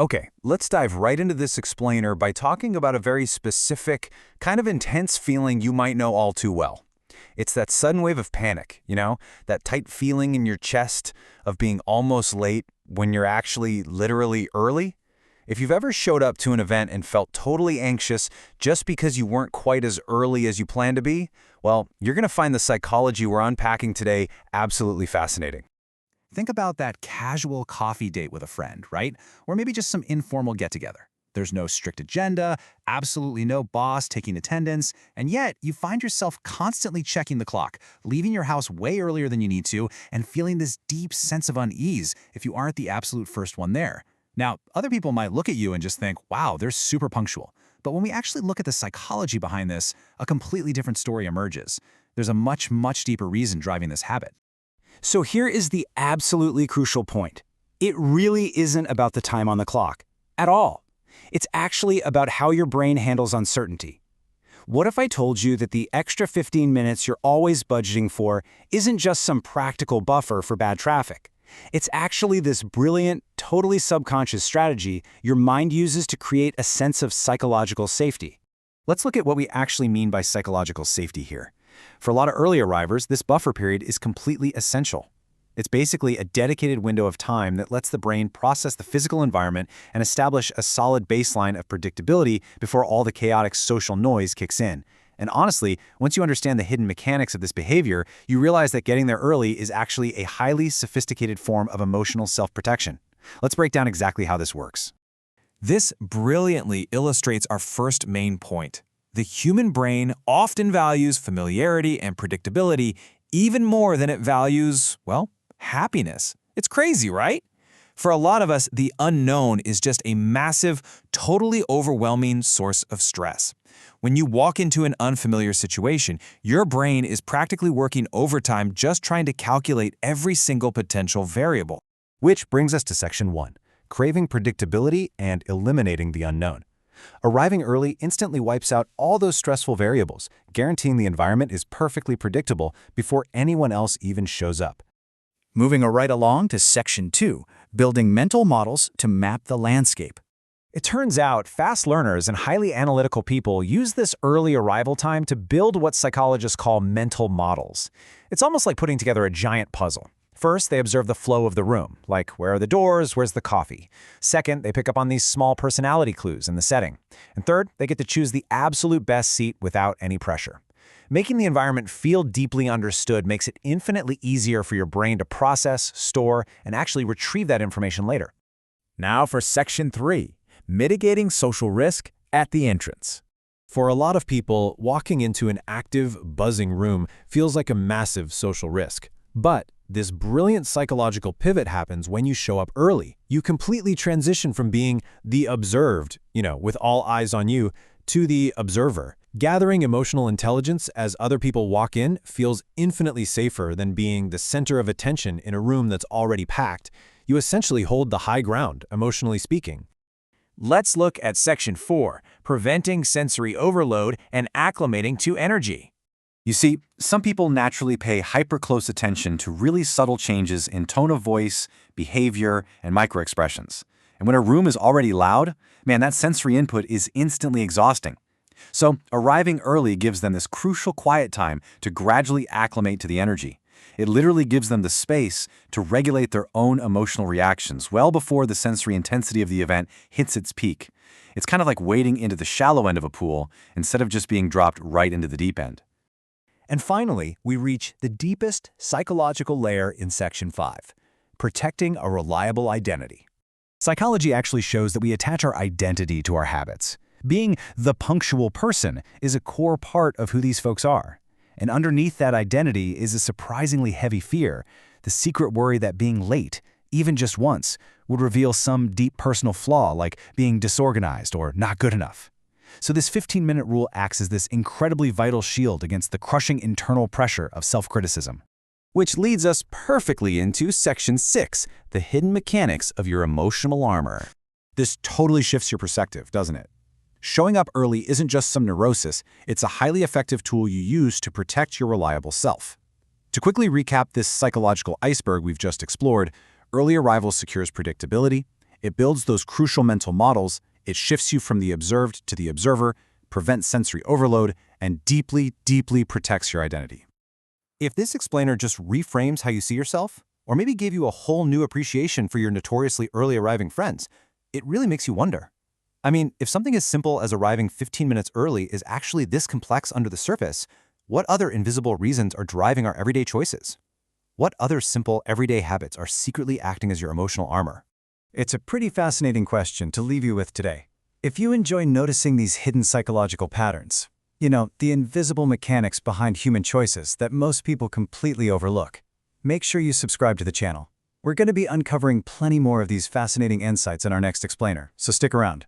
Okay, let's dive right into this explainer by talking about a very specific, kind of intense feeling you might know all too well. It's that sudden wave of panic, that tight feeling in your chest of being almost late when you're actually literally early. If you've ever showed up to an event and felt totally anxious just because you weren't quite as early as you planned to be, well, you're going to find the psychology we're unpacking today absolutely fascinating. Think about that casual coffee date with a friend, right? Or maybe just some informal get-together. There's no strict agenda, absolutely no boss taking attendance, and yet you find yourself constantly checking the clock, leaving your house way earlier than you need to, and feeling this deep sense of unease if you aren't the absolute first one there. Now, other people might look at you and just think, wow, they're super punctual. But when we actually look at the psychology behind this, a completely different story emerges. There's a much, much deeper reason driving this habit. So here is the absolutely crucial point. It really isn't about the time on the clock at all. It's actually about how your brain handles uncertainty. What if I told you that the extra 15 minutes you're always budgeting for isn't just some practical buffer for bad traffic? It's actually this brilliant, totally subconscious strategy your mind uses to create a sense of psychological safety. Let's look at what we actually mean by psychological safety here. For a lot of early arrivers, this buffer period is completely essential. It's basically a dedicated window of time that lets the brain process the physical environment and establish a solid baseline of predictability before all the chaotic social noise kicks in. And honestly, once you understand the hidden mechanics of this behavior, you realize that getting there early is actually a highly sophisticated form of emotional self-protection. Let's break down exactly how this works. This brilliantly illustrates our first main point. The human brain often values familiarity and predictability even more than it values, well, happiness. It's crazy, right? For a lot of us, the unknown is just a massive, totally overwhelming source of stress. When you walk into an unfamiliar situation, your brain is practically working overtime just trying to calculate every single potential variable. Which brings us to section 1, craving predictability and eliminating the unknown. Arriving early instantly wipes out all those stressful variables, guaranteeing the environment is perfectly predictable before anyone else even shows up. Moving right along to section 2, building mental models to map the landscape. It turns out fast learners and highly analytical people use this early arrival time to build what psychologists call mental models. It's almost like putting together a giant puzzle. First, they observe the flow of the room, like where are the doors, where's the coffee. Second, they pick up on these small personality clues in the setting. And third, they get to choose the absolute best seat without any pressure. Making the environment feel deeply understood makes it infinitely easier for your brain to process, store, and actually retrieve that information later. Now for section 3, mitigating social risk at the entrance. For a lot of people, walking into an active, buzzing room feels like a massive social risk. But this brilliant psychological pivot happens when you show up early. You completely transition from being the observed, with all eyes on you, to the observer. Gathering emotional intelligence as other people walk in feels infinitely safer than being the center of attention in a room that's already packed. You essentially hold the high ground, emotionally speaking. Let's look at section 4, preventing sensory overload and acclimating to energy. You see, some people naturally pay hyper-close attention to really subtle changes in tone of voice, behavior, and microexpressions. And when a room is already loud, man, that sensory input is instantly exhausting. So, arriving early gives them this crucial quiet time to gradually acclimate to the energy. It literally gives them the space to regulate their own emotional reactions well before the sensory intensity of the event hits its peak. It's kind of like wading into the shallow end of a pool instead of just being dropped right into the deep end. And finally, we reach the deepest psychological layer in section 5, protecting a reliable identity. Psychology actually shows that we attach our identity to our habits. Being the punctual person is a core part of who these folks are. And underneath that identity is a surprisingly heavy fear, the secret worry that being late, even just once, would reveal some deep personal flaw like being disorganized or not good enough. So this 15-minute rule acts as this incredibly vital shield against the crushing internal pressure of self-criticism. Which leads us perfectly into section 6, the hidden mechanics of your emotional armor. This totally shifts your perspective, doesn't it? Showing up early isn't just some neurosis, it's a highly effective tool you use to protect your reliable self. To quickly recap this psychological iceberg we've just explored, early arrival secures predictability, It builds those crucial mental models, it shifts you from the observed to the observer, prevents sensory overload, and deeply, deeply protects your identity. If this explainer just reframes how you see yourself, or maybe gave you a whole new appreciation for your notoriously early arriving friends, it really makes you wonder. I mean, if something as simple as arriving 15 minutes early is actually this complex under the surface, what other invisible reasons are driving our everyday choices? What other simple, everyday habits are secretly acting as your emotional armor? It's a pretty fascinating question to leave you with today. If you enjoy noticing these hidden psychological patterns, the invisible mechanics behind human choices that most people completely overlook, make sure you subscribe to the channel. We're going to be uncovering plenty more of these fascinating insights in our next explainer, so stick around.